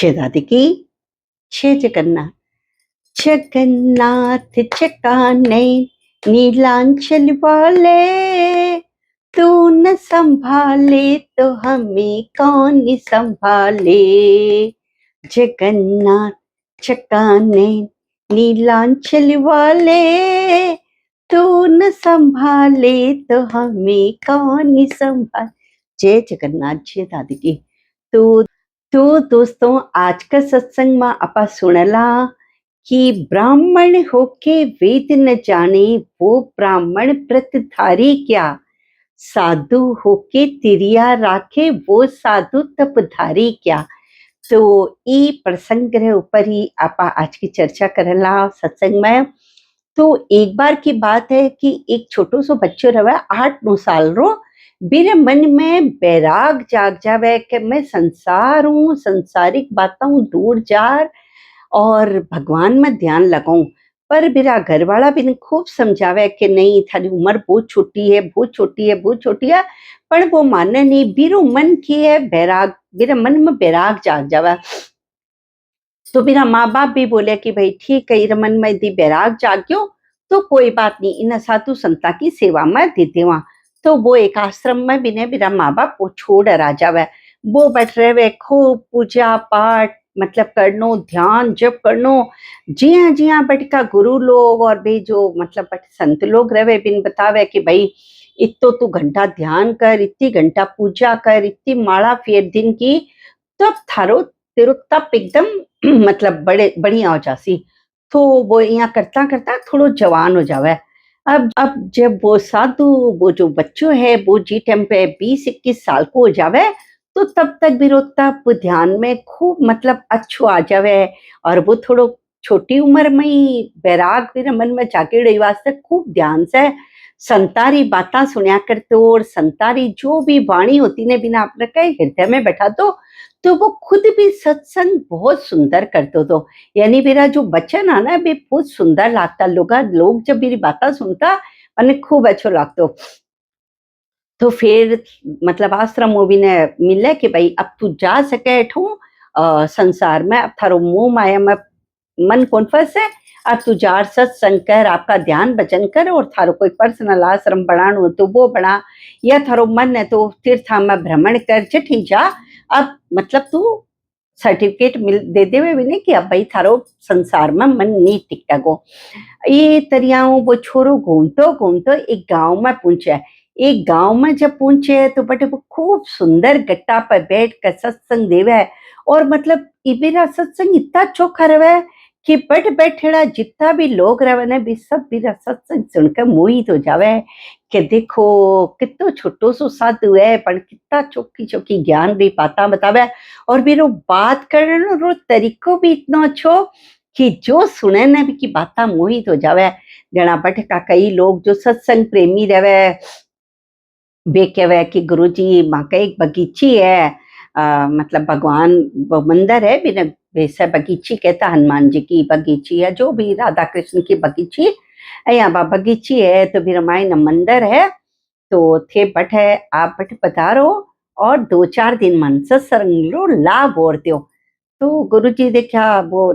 दादी की छे जगन्नाथ। जगन्नाथ चकाने नीलांचल वाले, तू न संभाले तो हमें कौन संभाले। जगन्नाथ चकाने नीलांचल वाले, तू न संभाले तो हमें कौन संभाल। जय जगन्नाथ। जय दादी की। तो दोस्तों, आज का सत्संग में आपा सुनला कि ब्राह्मण होके वेद न जाने वो ब्राह्मण व्रतधारी क्या, साधु होके तिरिया राखे वो साधु तपधारी क्या। तो ई प्रसंग रे ऊपर ही आपा आज की चर्चा करला सत्संग में। तो एक बार की बात है कि एक छोटो सो बच्चो रहे 8-9 साल रो, मेरे मन में बैराग जाग जावे कि मैं संसार हूँ, संसारिक बातों दूर जार और भगवान में ध्यान लगाऊं। पर मेरा घर वाला भी खूब समझावे कि नहीं, थारी उम्र बहुत छोटी है, बहुत छोटी है, बहुत छोटी है। पर वो माने नहीं। बीरो मन की है बैराग, मेरे मन में बैराग जाग जावा। तो मेरा माँ बाप भी बोले कि भाई ठीक है, मन में यदि बैराग जाग्यो तो कोई बात नहीं, इन साधु संता की सेवा में दे देवा। तो वो एक आश्रम में भी ने मेरा माँ बाप वो छोड़ आ जावे। वो बैठ रहे वे खूब पूजा पाठ मतलब करनो, ध्यान जप करनो। जिया जिया बटका गुरु लोग और भी जो मतलब संत लोग रहे बिन बतावे कि भाई इतो तू घंटा ध्यान कर, इतनी घंटा पूजा कर, इतनी माला फेर दिन की, तब थारो तेरो तप एकदम मतलब बड़े बढ़िया हो जासी। तो वो यहाँ करता करता थोड़ो जवान हो जावे। अब जब वो साधु, वो जो बच्चों है वो जी टाइम पे 20-21 साल को हो जावे, तो तब तक भी रो तप ध्यान में खूब मतलब अच्छो आ जावे। और वो थोड़ो छोटी उम्र में ही बैराग मेरे मन में जाके रही वास्ते खूब ध्यान से संतारी बातें सुनिया करते। और संतारी जो भी वाणी होती ने बिना आपने कहे हृदय में बैठा तो वो खुद भी सत्संग बहुत सुंदर करते। तो यानी मेरा जो बचन है ना भी बहुत सुंदर लगता। लोग जब मेरी बातें सुनता मैंने खूब अच्छा लगता। तो फिर मतलब आश्रम मूवी ने मिले कि भाई अब तू जा सके ठू संसार में, अब थारो मुंह माया में मन कौन फंसे। अब तू जार सत्संग कर, आपका ध्यान भजन कर, और थारो कोई पर्सनल आश्रम बनानो तो वो बना, या थारो मन है तो तीर्था में भ्रमण कर चिट्ठी जा। अब मतलब तू सर्टिफिकेट मिल दे देवे भी नहीं कि अब भाई थारो संसार में मन नहीं टिकता गो। ये तरियाओं वो छोरो घूमतो घूमतो एक गांव में पहुंचे। एक गांव में जब पहुंचे तो बटे वो खूब सुंदर गट्टा पर बैठ कर सत्संग देवे है। और मतलब मेरा सत्संग इतना चोखा रहे कि बट बैठेड़ा जितना भी लोग रहे ने भी सब मेरा सत्संग सुनकर मोहित हो जावे कि देखो कितो छोटो सो साधु है पर कितना चोखी चोखी ज्ञान भी बाता बतावे। और मेरो बात करने रो तरीको भी इतना अच्छो कि जो सुने ने भी की बाता मोहित हो जावे। जना बटका कई लोग जो सत्संग प्रेमी रहे वे कहवे कि गुरुजी माँ का एक बगीची है, मतलब भगवान वो मंदिर है बिना वैसे बगीची कहता, हनुमान जी की बगीची है, जो भी राधा कृष्ण की बगीची यहाँ बगीची है। तो फिर हमारे न मंदिर है। तो थे बट है आप बट पधारो और 2-4 दिन मन सत्संग लो लाभ और दो। तो गुरुजी देखा वो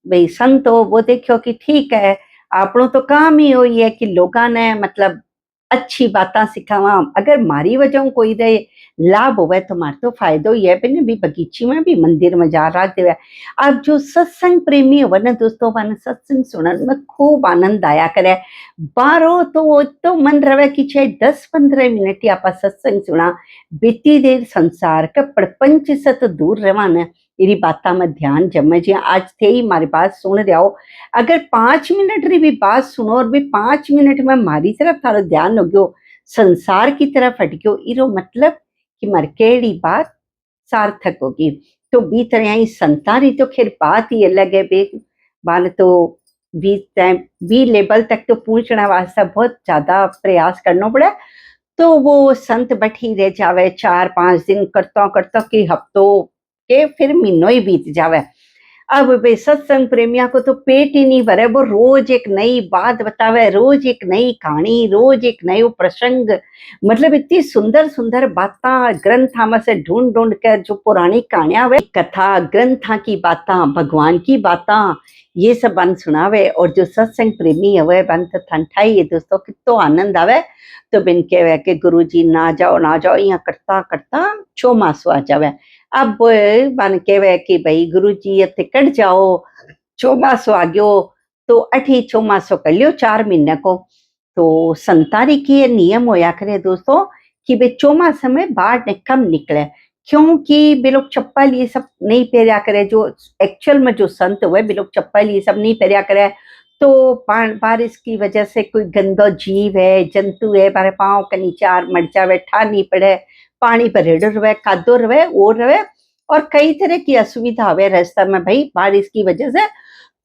भाई संत हो, वो देखो कि ठीक है आपनो तो काम ही हो है कि लोगों ने मतलब अच्छी बातें सिखावा। अगर मारी वजह कोई दे लाभ होवे तो मार तो फायदो ही है। भी बगीची में भी मंदिर में जा रहा देवे। अब जो सत्संग प्रेमी हो ना दोस्तों, मैंने सत्संग सुनने में खूब आनंद आया करे। बारो तो मन रहे कि चाहे 10-15 मिनट ही आप सत्संग सुना, बीती देर संसार का प्रपंच से तो दूर रवा न, मेरी बाता में ध्यान जमे। जी आज थे ही मारी बात सुन रहे हो, अगर 5 मिनट री भी बात सुनो और भी 5 मिनट में मारी तरफ थारो ध्यान हो गयो, संसार की तरफ हट गयो, इरो मतलब कि मार केड़ी बात सार्थक होगी। तो बी तरह संतारी तो खैर बात ही अलग है। बे बाल तो बी लेवल तक तो पूछने वास्ते बहुत ज्यादा प्रयास करना पड़े। तो वो संत बैठी रह जावे 4-5 दिन करता करता कि हफ्तों के फिर महीनों ही बीत जावे। अब वे सत्संग प्रेमिया को तो पेट ही नहीं भरे, वो रोज एक नई बात बतावे, रोज एक नई कहानी, रोज एक नयो प्रसंग, मतलब इतनी सुंदर सुंदर बातें ग्रंथा में से ढूंढ ढूंढ कर, जो पुरानी कहानियां वे कथा ग्रंथा की बातें, भगवान की बातें, ये सब बन सुनावे। और जो सत्संग प्रेमी है बन तो ठंडाई है दोस्तों, कितो आनंद आवे। तो बिन कहे कि गुरु जी ना जाओ यहाँ करता करता चौमासो आ जावे। अब बन कहे कि भाई गुरु जी इतने कट जाओ, चौमासो आ गयो तो अठी चौमासो कर लियो 4 महीने को। तो संतारी की ये नियम होया करे दोस्तों कि वे चौमासे में बाहर कम निकले, क्योंकि वे लोग चप्पल ये सब नहीं पहरिया करे, जो एक्चुअल में जो संत हुए वे लोग चप्पल ये सब नहीं पहरिया करे। तो बारिश की वजह से कोई गंदा जीव है, जंतु है, बारे पाँव के नीचे आर मर जावे, ठा नहीं पड़े, पानी भरेड़ो रहे, कादो रहे, वो रहे, और कई तरह की असुविधा हुए रास्ता में भाई बारिश की वजह से।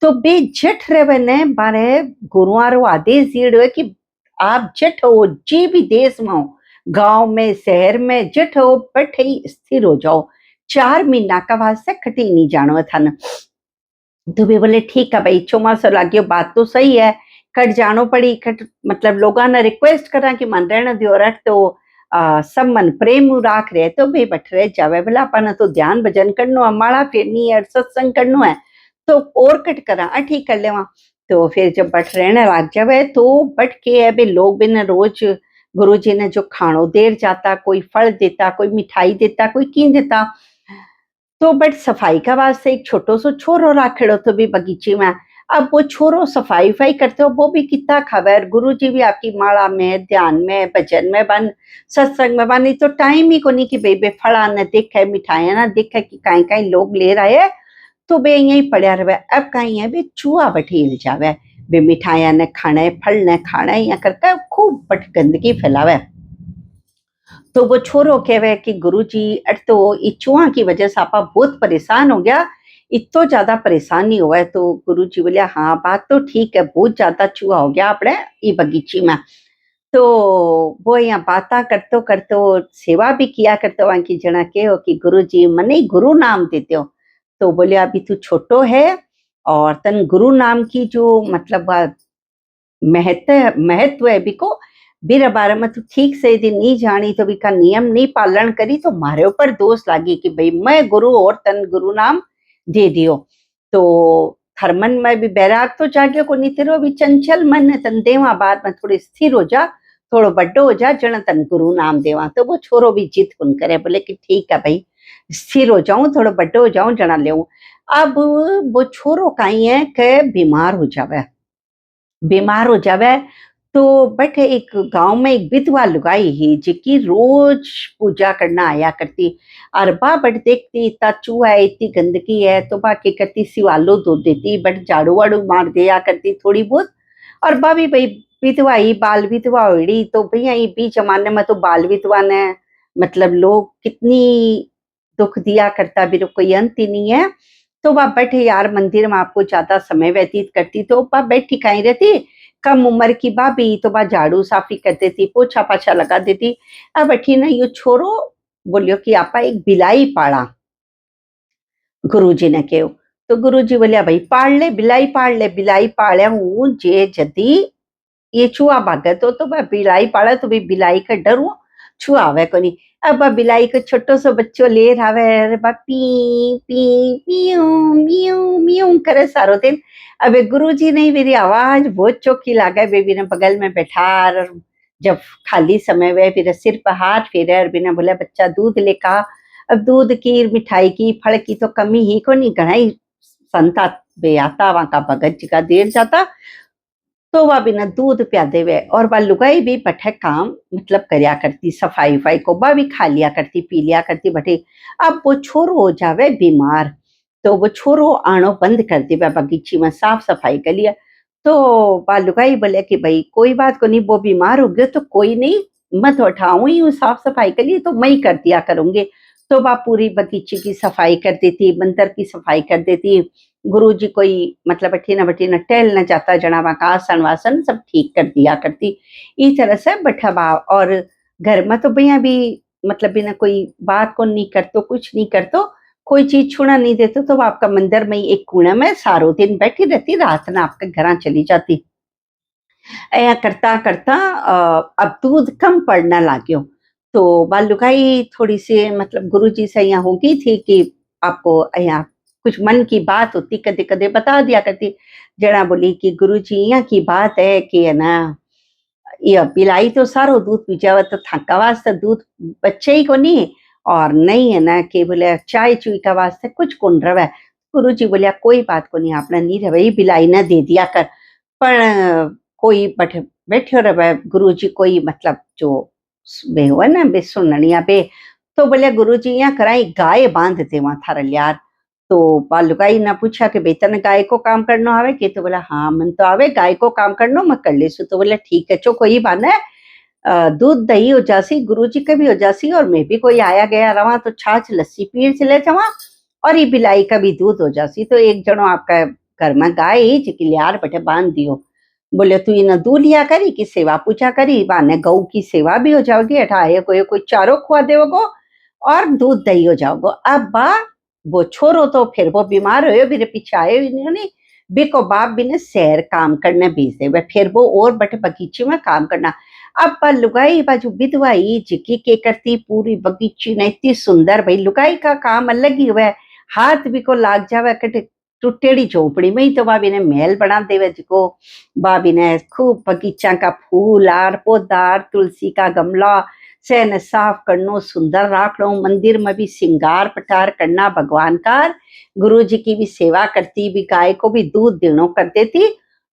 तो बे जट रहे ने बारे गुरुआरो आदेश दिए कि आप जट हो, जी भी देश में हो, गांव में शहर में जट हो, बट ही स्थिर हो जाओ, 4 महीना का वास्ते कटी नहीं जानो था न। तो वे बोले ठीक है भाई, चौमासो लाग्यो, बात तो सही है, कट जानो पड़ी, कट मतलब लोगों ने रिक्वेस्ट करा कि मन रहने दियो रट, तो सब मन प्रेम राख रहे, तो वे बठ रहे जावे, बोला अपन तो ध्यान भजन करनो है, माला फेरनी है, सत्संग करनो है, तो और कट करा ठीक कर लेवा। तो फिर जब बठ रहने लग जावे तो बट के है बे लोग बिन रोज गुरु जी ने जो खानो देर जाता, कोई फल देता, कोई मिठाई देता, कोई की देता। तो बट सफाई का वास्ते एक छोटो सो छोरो राखेड़ो तो भी बगीचे में। अब वो छोरो सफाई फाई करते हो, वो भी कितना खबर, गुरु जी भी आपकी माला में, ध्यान में, भजन में बन, सत्संग में बन, तो टाइम ही को नहीं कि भाई बे फड़ा न देखे, मिठाइयां ना देखे कि कहीं कहीं लोग ले रहे, तो बे यही पड़ा रहे। अब कहीं है बे चूहा बठील जावे, बे मिठाइयां ने खाने, फल ने खाने, या करके खूब बट गंदगी फैलावे। तो वो छोरो कहवे कि गुरुजी अट तो चूहा की वजह से आपा बहुत परेशान हो गया, इतो ज्यादा परेशान नहीं हुआ है। तो गुरुजी बोले हाँ बात तो ठीक है, बहुत ज्यादा चूहा हो गया अपने ई बगीची में। तो वो यहाँ बात करते करते सेवा भी किया करते वहां की जना के हो कि गुरुजी मने गुरु नाम देते हो। तो बोले अभी तू छोटो है और तन गुरु नाम की जो मतलब महत्व है बिको बीरे बारे में तू ठीक से यदि नहीं जानी, तो बिका नियम नहीं पालन करी, तो मारे ऊपर दोष लागी कि भाई मैं गुरु और तन गुरु नाम दे दियो। तो थरमन में भी बैराग तो जागे को नहीं तेरो भी चंचल मन तन देवा, बाद में थोड़ी स्थिर हो जा, थोड़ो बड्डो हो जा, जन तन गुरु नाम देवा। तो वो छोरो भी जिद कुन करे, बोले कि ठीक है भाई, स्थिर हो जाऊं, थोड़ो बड्डो हो जाऊं, जना ले। अब वो छोरो कहीं है कि बीमार हो जावे, बीमार हो जावे। तो बट एक गांव में एक विधवा लुगाई ही जिकी रोज पूजा करना आया करती, और बा बट देखती इतना चूहा है, इतनी गंदगी है, तो बा के करती सिवालो धो देती, बट झाड़ू वाड़ू मार दिया करती थोड़ी बहुत। और बा भी भाई विधवा ही, बाल विधवा हुई, तो भैया ये भी जमाने में तो बाल विधवा ने मतलब लोग कितनी दुख दिया करता, भी कोई अंत ही नहीं है। तो वह बैठे यार मंदिर में आपको ज्यादा समय व्यतीत करती, तो वह बैठ ठिकाई रहती, कम उम्र की भाभी, तो वह झाड़ू साफी कर देती, पोछा पाछा लगा देती। अब बैठी ना यो छोरो बोलियो कि आपा एक बिलाई पाड़ा, गुरुजी ने कहो। तो गुरुजी बोलिया भाई पाड़ ले, बिलाई पाड़ ले, बिलाई पाड़ा हूं जे जदी ये चूहा भागे तो वह बिलाई पाड़ा, तो भाई बिलाई का डर हूँ, छुआ आवे को नहीं। अब वह बिलाई को छोटो सो बच्चो ले आवे, अरे बा पी पी पियो मियो मियो करे सारो दिन। अब गुरुजी ने मेरी आवाज बहुत चौकी लागे, बेबी ने बगल में बैठा, और जब खाली समय वे फिर सिर पर हाथ फेरे, और बिना बोले बच्चा दूध लेका। अब दूध की, मिठाई की, फल की तो कमी ही को नहीं, घना ही संता बे आता वहां का भगत जी का देर जाता, तो वह बिना दूध पिया देवे। और वह लुगाई भी बठे काम मतलब करया करती, सफाई उफाई को बा भी खा लिया करती, पी लिया करती बटे। अब वो छोरो हो जावे बीमार, तो वो छोरो आनो बंद कर देवे बगीची में, साफ सफाई कर लिया। तो वह लुगाई बोले कि भाई कोई बात को नहीं, वो बीमार हो गए तो कोई नहीं, मत उठाऊं ही साफ सफाई के लिए, तो मैं ही कर दिया करूंगी। तो वह पूरी बगीचे की सफाई कर देती, मंदिर की सफाई कर देती। गुरुजी कोई मतलब बठीना टहल न जाता, जनावा का आसन वासन सब ठीक कर दिया करती। इस तरह से बैठा। और घर में तो भैया भी मतलब बिना कोई बात को नहीं करतो, कुछ नहीं करतो, कोई चीज छूना नहीं देते तो वो आपका मंदिर में ही एक कोने में सारो दिन बैठी रहती, रात ना आपके घर चली जाती। ऐ करता करता अब दूध कम पड़ना लाग्यो, तो बालुकाई थोड़ी सी मतलब गुरुजी से यहाँ हो गई थी कि आपको यहाँ कुछ मन की बात होती, कदे कदे बता दिया करती। जड़ा बोली कि गुरुजी यहाँ की बात है कि है ना, ये पिलाई तो सारो दूध पी जावे तो थाका वास्ते दूध बच्चे ही को नहीं, और नहीं है ना कि बोले चाय चुई का वास्ते कुछ कौन रवे। गुरुजी बोलिया कोई बात को नहीं, आपने नहीं रवे बिलाई ना दे दिया कर। पर कोई बैठो रहे गुरुजी कोई मतलब जो बे हुआ ना बे सुननिया बे, तो बोले गुरुजी यहाँ कराई गाय बांध दे वहां थारा लियार। तो बालुकाई ने पूछा कि बेतन गाय को काम करना आवे के, तो बोला हाँ मन तो आवे, गाय को काम करनो मैं कर लेसू। तो बोले ठीक है चो कोई बात है, दूध दही हो जासी, गुरुजी का भी हो जासी, और मैं भी कोई आया गया रहा तो छाछ लस्सी पी चले जावा, और ये बिलाई का भी दूध हो जासी। तो एक जनो आपका घर में गाय ही जिकी लियार बटे बांध दियो। बोले तू इन्हें दूध लिया करी कि सेवा पूछा करी, बाने गौ की सेवा भी हो जाओगी, अठाए कोई चारो खुआ देवोगो और दूध दही हो जाओगो। अब बा वो छोरो तो फिर वो बीमार हो मेरे पीछे आए इन्होंने, बेको बाप भी ने शहर काम करने भेज दे, फिर वो और बटे बगीचे में काम करना। अब पर लुगाई बाजू विधवाई जिकी के करती पूरी बगीची ने इतनी सुंदर, भाई लुगाई का काम अलग ही हुआ है, हाथ भी को लाग जावे कटे टूटेड़ी झोपड़ी में ही तो भाभी ने महल बना देवे जिको। भाभी ने खूब बगीचा का फूल आर पौधा आर तुलसी का गमला से न साफ करनो, सुंदर राखनो, मंदिर में भी सिंगार पटार करना भगवान का। गुरु जी की भी सेवा करती, भी गाय को भी दूध देनो कर देती,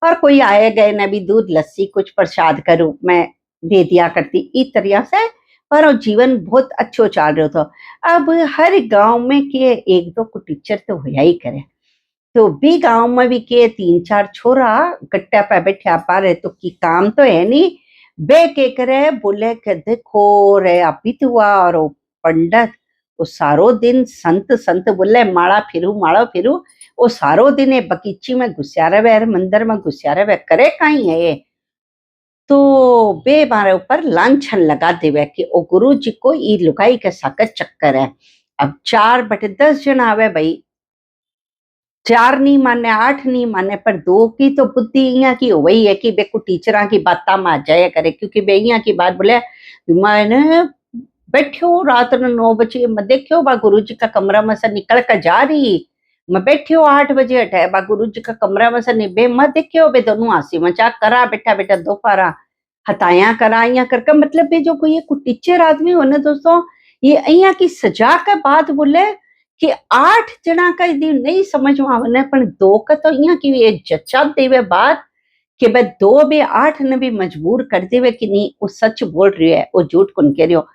और कोई आए गए न भी दूध लस्सी कुछ प्रसाद के रूप में दे दिया करती। इस तरह से पर जीवन बहुत अच्छो चल रहा था। अब हर गांव में के एक दो टीचर तो होया ही करे, तो भी गांव में भी के तीन चार छोरा कट्टा पे बैठा पारे तो की काम तो है नहीं, बे के करे बोले के देखो रे अभी तो हुआ, और पंडित वो सारो दिन संत संत बोले माड़ा फिरू, वो सारो दिन ये बगीची में घुसिया रहे, मंदिर में घुसिया रहे, करे कहीं है ये। तो बे मारे ऊपर लांछन लगा देवे कि ओ गुरु जी को ये लुगाई के साकत चक्कर है। अब 4/10 जन आवे भाई, 4 नहीं माने 8 नहीं माने, पर 2 की तो बुद्धि यहाँ की हो वही है कि बेको टीचर की बात में आ जाया करे, क्योंकि बे यहाँ की बात बोले मैंने बैठो रात ने 9 बजे मैं देखियो बा गुरु जी का कमरा में से निकल कर जा रही, मैं बैठियो 8 बजे हटे बा गुरु जी का कमरा में से निबे मैं देखियो बे दोनों हंसी मजाक करा बेटा बेटा दोपहरा हताया करा यहाँ करके। मतलब बे जो कोई टीचर आदमी हो ना दोस्तों, ये यहाँ की सजा के बाद बोले कि 8 जना का यदि नहीं समझ में आवने पण 2 का तो यहाँ की ये जच्चा देवे बात कि भाई 2 बे 8 ने भी मजबूर कर देवे कि नहीं वो सच बोल रही है, वो झूठ कौन कह रही हो।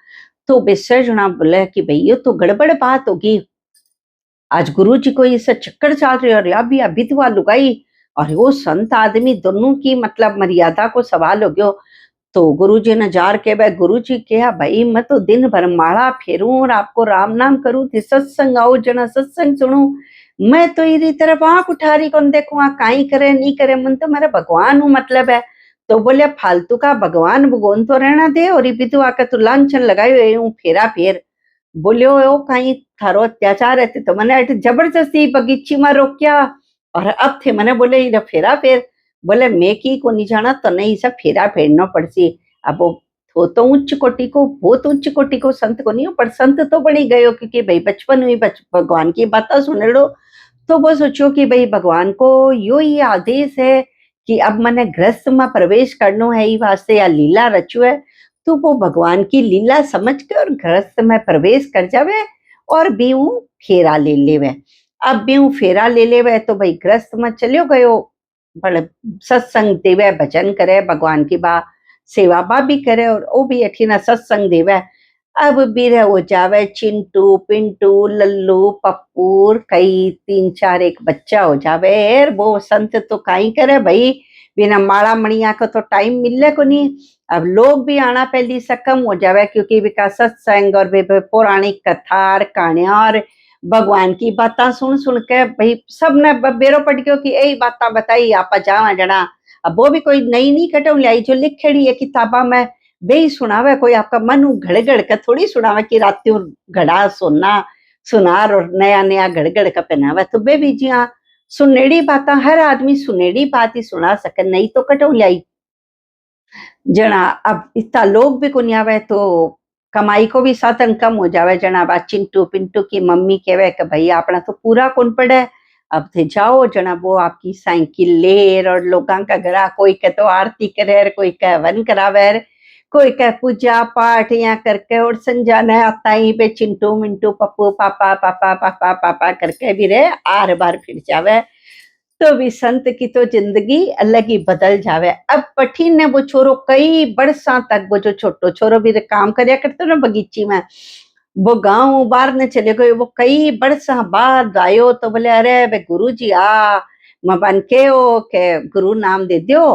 तो बेसर जना बोले कि भाई ये तो गड़बड़ बात होगी, आज गुरु जी को ये सब चक्कर चल रहे और अभी अभी तो लुगाई और वो संत आदमी दोनों की मतलब मर्यादा को सवाल हो गयो। तो गुरुजी ने जार के भाई गुरुजी कहा भाई मैं तो दिन भर माला फेरूं और आपको राम नाम करूं थी, सत्संग आओ जना सत्संग सुनू, मैं तो इरी तरफ आंख उठा रही कौन देखू काई करे नहीं करे, मन तो मेरा भगवान हूँ मतलब है। तो बोले फालतू का भगवान भगवान तो रहना दे, और विधु आकर तू लांछन लगायो हूँ फेरा फेर। बोलियो ओ कहीं थारो अत्याचार है तो मैंने जबरदस्ती बगीची में रोक्या, और अब थे मैंने बोले ये फेरा फेर, बोले मैं की को नहीं जाना तो नहीं सब फेरा फेरना पड़सी। अब वो तो उच्च कोटि को बहुत उच्च कोटि को संत को नहीं हो, पर संत तो बनी गयो क्योंकि भाई बचपन में भगवान की बातें सुन लो। तो वो सोचो कि भाई भगवान को यो ही आदेश है कि अब मैंने गृहस्थ में प्रवेश करना है, ये वास्ते या लीला रचू है, तो वो भगवान की लीला समझ के और गृहस्थ में प्रवेश कर जावे और बेऊ फेरा ले लेवे। अब बेऊ फेरा ले लेवे तो भाई गृहस्थ में चलियो गयो, बड़े सत्संग देवे भजन करे भगवान की बा सेवा बा भी करे, और वो भी अठीना सत्संग देवे। अब बीरे हो जावे चिंटू पिंटू लल्लू पप्पूर कई 3-4 एक बच्चा हो जावे। वो संत तो काई करे भाई, बिना माड़ा मणिया को तो टाइम मिले को नहीं। अब लोग भी आना पहली से कम हो जावे क्योंकि विका सत्संग और पौराणिक कथा और कहानियां और भगवान की बातें सुन सुन के भाई सबने बेरो पड़ गयो कि यही बातें बताई आप जावा जड़ा। अब वो भी कोई नई नहीं कटो लाई जो लिखेड़ी है किताबा में बे सुनावे, कोई आपका मन घड़ घड़ के थोड़ी सुनावे कि रात घड़ा सोना सुनार और नया नया गड़गड़ का पहनावा। तो बेबी जी हाँ, सुनेड़ी बात हर आदमी सुनेड़ी बात ही सुना सके, नहीं तो कटो लाई जना। अब इतना लोग भी कुछ आवे तो कमाई को भी साधन कम हो जावे। जना बा चिंटू पिंटू की मम्मी कहवे कि भाई अपना तो पूरा कौन पड़े, अब थे जाओ जना वो आपकी साइकिल ले। और लोगों का घरा कोई के तो आरती करे, कोई कह वन करावे, कोई कह पूजा पाठ या करके और संजाना आता ही पे चिंटू मिंटू पप्पू पापा पापा पापा पापा करके भी रे आर बार फिर जावे। तो भी संत की तो जिंदगी अलग ही बदल जावे। अब पठीन ने वो छोरो कई बरसा तक, वो जो छोटो छोरो भी काम करया करते ना बगीची में, वो गांव बाहर ने चले गए, वो कई बरसा बाद आयो तो बोले अरे बे गुरु जी आ मबान के हो के गुरु नाम दे दियो।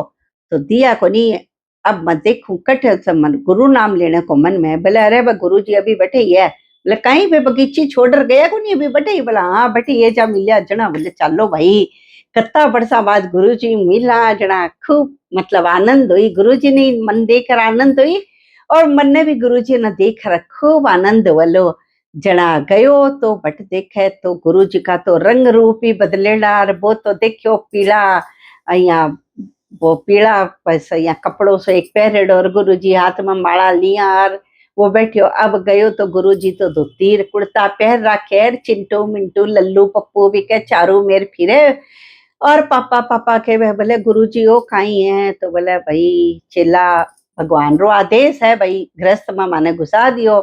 तो दिया को नहीं। अब मैं देखूं कट मन गुरु नाम लेने को मन में, बोले अरे बे गुरु जी अभी बैठे ही है। बोले कहीं पे बगीची छोड़ गया को नहीं, अभी बैठे ही। बोला हाँ बैठे ये जा मिलिया जना। बोले चलो भाई कत्ता बरसा बाद गुरुजी मिला जना, खूब मतलब आनंद हुई। गुरुजी ने मन देकर आनंद हुई और मन ने भी गुरुजी ने देखकर खूब आनंद वालो जना। गयो तो बट देखे तो गुरुजी का तो रंग रूप ही बदलेला। और वो तो देखो पीला अया वो पीला बस या कपड़ों से एक पहरेड़ और गुरुजी हाथ में माला लिया और वो बैठो। अब गयो तो गुरुजी तो धोती कुर्ता पहन रखे, चिंटू मिंटू लल्लू पप्पू भी के चारों मेर फिरे। और पापा पापा के बोले गुरुजी वो कहीं है, तो बोले भाई चेला भगवान रो आदेश है भाई, गृहस्थ में माने घुसा दियो।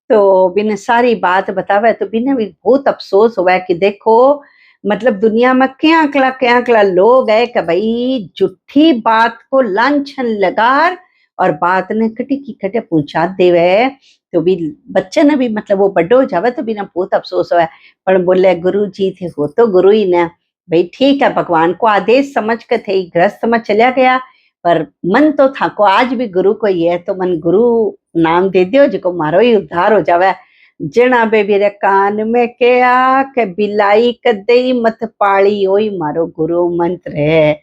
तो बिन सारी बात बतावे तो बिना भी बहुत अफसोस हुआ कि देखो मतलब दुनिया में क्या कला लोग है कि भाई झूठी बात को लांछन लगार और बात ने कटी की कटे पहुंचा देवे। तो भी बच्चे ने भी मतलब वो बड़ो हो जावे तो बिना बहुत अफसोस हुआ। पर बोले गुरु जी थे हो तो गुरु ही ने भाई ठीक है, भगवान को आदेश समझ के थे गृहस्थ में चला गया। पर मन तो था को आज भी गुरु को ही है, तो मन गुरु नाम दे दियो जो मारो ही उद्धार हो जावे। जना बेबी रे कान में क्या के बिलाई कदे मत पाली, ओई मारो गुरु मंत्र है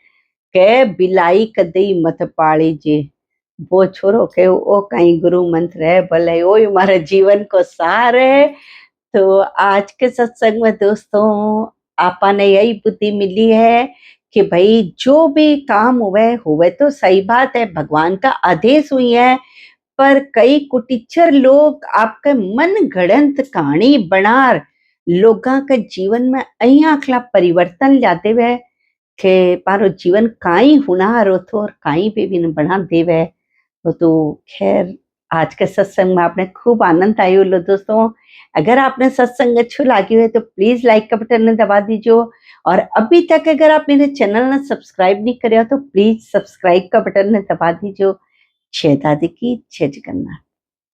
के बिलाई कदे मत पाली जे। वो छोरो के ओ कहीं गुरु मंत्र है भले ओई मारे जीवन को सार है। तो आज के सत्संग में दोस्तों आपा ने यही बुद्धि मिली है कि भाई जो भी काम हुए तो सही बात है, भगवान का आदेश हुई है। पर कई कुटिचर लोग आपके मन गढ़ंत कहानी बनार लोगों के जीवन में अहिया अखला परिवर्तन लाते हुए के पारो जीवन काई हुनार होतो और काई पे भी बना देवे। तो खैर आज के सत्संग में आपने खूब आनंद आयो लो दोस्तों। अगर आपने सत्संग अच्छी लगी हो तो प्लीज लाइक का बटन ने दबा दीजिए। और अभी तक अगर आप मेरे चैनल ने सब्सक्राइब नहीं करे तो प्लीज सब्सक्राइब का बटन ने दबा दीजिए। जय दादी की जय जगन्नाथ।